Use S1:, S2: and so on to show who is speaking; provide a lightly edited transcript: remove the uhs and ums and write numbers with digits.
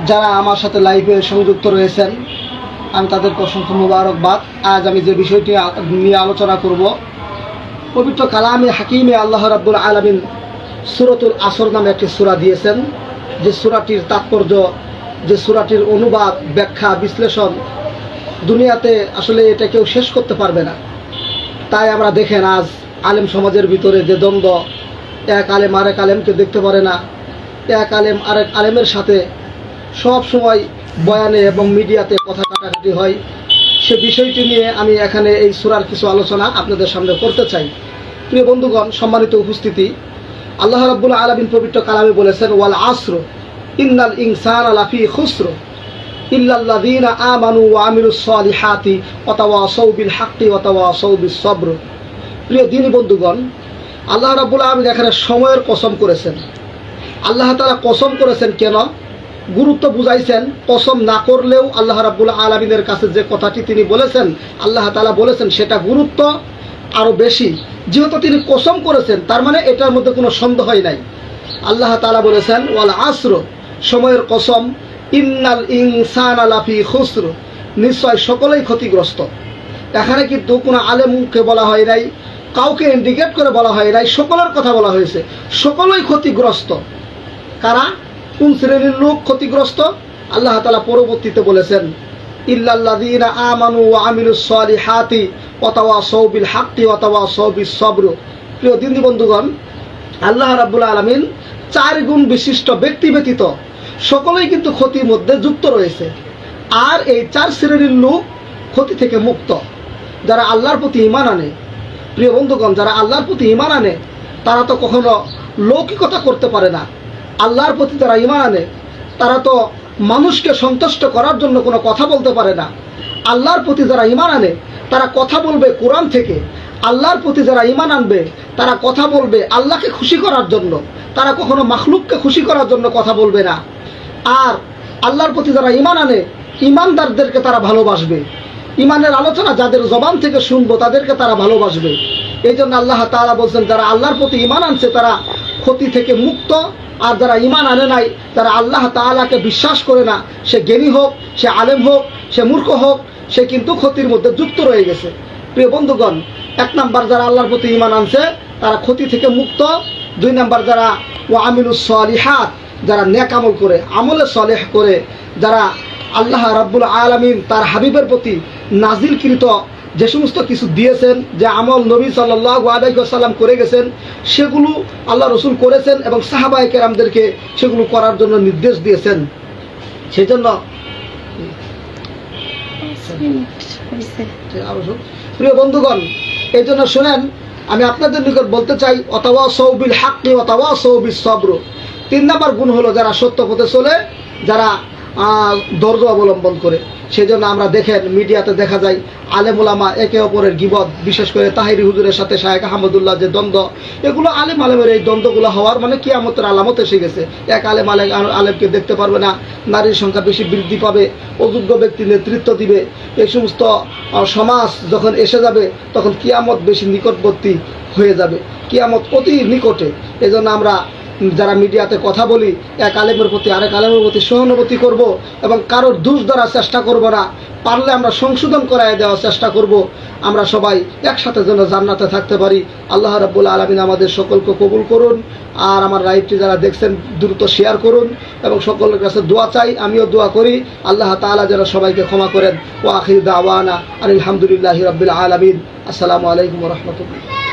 S1: যারা আমার সাথে লাইভে সংযুক্ত রয়েছেন, আমি তাদেরকে অসংখ্য মুবারকবাদ। আজ আমি যে বিষয়টি নিয়ে আলোচনা করব, পবিত্র কালামে হাকিমে আল্লাহ রাব্বুল আলামিন সূরাতুল আসর নামে একটি সূরা দিয়েছেন, যে সূরাটির তাৎপর্য, যে সূরাটির অনুবাদ, ব্যাখ্যা, বিশ্লেষণ দুনিয়াতে আসলে এটা কেউ শেষ করতে পারবে না। তাই আমরা দেখেন আজ আলেম সমাজের ভিতরে যে দ্বন্দ্ব, এক আলেম আরেক আলেমকে দেখতে পারে না, এক আলেম আরেক আলেমের সাথে সব সময় বয়ানে এবং মিডিয়াতে কথা কাটাকাটি হয়, সে বিষয়টি নিয়ে আমি এখানে এই সূরার কিছু আলোচনা আপনাদের সামনে করতে চাই। প্রিয় বন্ধুগণ, সম্মানিত উপস্থিতি, আল্লাহ রাব্বুল আলামিন পবিত্র কালামে বলেছেন, ওয়াল আসর ইন্নাল ইনসানা লাফি খুসর ইল্লাল্লাযীনা আমানু ওয়া আমিলুস সালিহাতি ওয়া তাওয়াসাউ বিল হাক্কি ওয়া তাওয়াসাউ বিস সবর। প্রিয় দিনী বন্ধুগণ, আল্লাহ রাব্বুল আলামিন এখানে সময়ের কসম করেছেন। আল্লাহ তাআলা কসম করেছেন কেন? গুরুত্ব বুঝাইছেন। কসম না করলেও আল্লাহ রাব্বুল আলামিনের কাছে যে কথাটি তিনি বলেছেন, আল্লাহ তাআলা বলেছেন, সেটা গুরুত্ব আরও বেশি। যেহেতু তিনি কসম করেছেন, তার মানে এটার মধ্যে কোনো সন্দেহই নাই। আল্লাহ তাআলা বলেছেন, ওয়াল আসর, সময়ের কসম, ইন্নাল ইনসানা লাফি খুসর, নিশ্চয় সকলেই ক্ষতিগ্রস্ত। এখানে কিন্তু কোনো আলেমকে বলা হয় নাই, কাউকে ইন্ডিকেট করে বলা হয় নাই, সকলের কথা বলা হয়েছে। সকলেই ক্ষতিগ্রস্ত। কারা? কোন শ্রেণীর লোক ক্ষতিগ্রস্ত? আল্লাহ তাআলা পরবর্তীতে বলেছেন, ইল্লাল্লাযীনা আমানু ওয়া আমিলুস সালিহাতি ওয়া তাওয়াসাউ বিল হাক্কি ওয়া তাওয়াসাউ বিস সবর। প্রিয় দিনী বন্ধুগণ, আল্লাহ রাব্বুল আলামিন 4 গুণ বিশিষ্ট ব্যক্তি ব্যতীত সকলেই কিন্তু ক্ষতির মধ্যে যুক্ত রয়েছে। আর এই 4 শ্রেণীর লোক ক্ষতি থেকে মুক্ত, যারা আল্লাহর প্রতি ঈমান আনে। প্রিয় বন্ধুগণ, যারা আল্লাহর প্রতি ঈমান আনে তারা তো কখনো লৌকিকতা করতে পারে না। আল্লাহর প্রতি যারা ঈমান আনে তারা তো মানুষকে সন্তুষ্ট করার জন্য কোনো কথা বলতে পারে না। আল্লাহর প্রতি যারা ঈমান আনে তারা কথা বলবে কোরআন থেকে। আল্লাহর প্রতি যারা ঈমান আনবে তারা কথা বলবে আল্লাহকে খুশি করার জন্য। তারা কখনো মাখলুককে খুশি করার জন্য কথা বলবে না। আর আল্লাহর প্রতি যারা ঈমান আনে, ঈমানদারদেরকে তারা ভালোবাসবে। ঈমানের আলোচনা যাদের জবান থেকে শুনবো তাদেরকে তারা ভালোবাসবে। এই জন্য আল্লাহ তাআলা বলছেন, যারা আল্লাহর প্রতি ঈমান আনছে তারা ক্ষতি থেকে মুক্ত। আর যারা ঈমান আনে নাই, যারা আল্লাহ তাআলাকে বিশ্বাস করে না, সে জ্ঞানী হোক, সে আলেম হোক, সে মূর্খ হোক, সে কিন্তু ক্ষতির মধ্যে যুক্ত রয়ে গেছে। প্রিয় বন্ধুগণ, 1 নাম্বার যারা আল্লাহর প্রতি ঈমান আনছে তারা ক্ষতি থেকে মুক্ত। 2 নাম্বার যারা ওয়া আমিলুস সালিহাত, যারা নেক আমল করে, আমলে সালেহ করে, যারা আল্লাহ রাব্বুল আলামিন তার হাবিবের প্রতি নাজিলকৃত যে সমস্ত কিছু দিয়েছেন, যে আমল নবী সাল্লাল্লাহু আলাইহি ওয়াসাল্লাম করে গেছেন, সেগুলো আল্লাহ রসুল করেছেন এবং সাহাবায়ে কেরামদেরকে সেগুলো করার জন্য নির্দেশ দিয়েছেন। সেজন্য প্রিয় বন্ধুগণ, এই জন্য শোনেন, আমি আপনাদের নিকট বলতে চাই, ওয়াতাওয়াসাউ বিল হাক্কি ওয়াতাওয়াসাউ বিস সবর। 3 নাম্বার গুণ হলো যারা সত্য পথে চলে, যারা ধৈর্য অবলম্বন করে। সেজন্য আমরা দেখেন মিডিয়াতে দেখা যায় আলেম ওলামা একে অপরের গীবত, বিশেষ করে তাহিরি হুজুরের সাথে শায়েখ আহমদুল্লাহ যে দ্বন্দ্ব, এগুলো আলেমের এই দ্বন্দ্বগুলো হওয়ার মানে কিয়ামতের আলামত এসে গেছে। এক আলেম আলেমকে দেখতে পারবে না, নারীর সংখ্যা বেশি বৃদ্ধি পাবে, অযোগ্য ব্যক্তি নেতৃত্ব দিবে। এই সমস্ত সমাজ যখন এসে যাবে তখন কিয়ামত বেশি নিকটবর্তী হয়ে যাবে, কিয়ামত অতি নিকটে। এজন্য আমরা যারা মিডিয়াতে কথা বলি, এক আলেমের প্রতি আরেক আলেমের প্রতি সহানুভূতি করব এবং কারোর দোষ ধরার চেষ্টা করব না। পারলে আমরা সংশোধন করায় দেওয়ার চেষ্টা করব। আমরা সবাই একসাথে যেন জান্নাতে থাকতে পারি। আল্লাহ রাব্বুল আলামিন আমাদের সকলকে কবুল করুন। আর আমার লাইভটি যারা দেখছেন দ্রুত শেয়ার করুন এবং সকলের কাছে দোয়া চাই, আমিও দোয়া করি আল্লাহ তাআলা যেন সবাইকে ক্ষমা করেন। ওয়া আখির দাওয়ানা আলহামদুলিল্লাহি রাব্বিল আলামিন। আসসালামু আলাইকুম ওয়া রাহমাতুল্লাহ।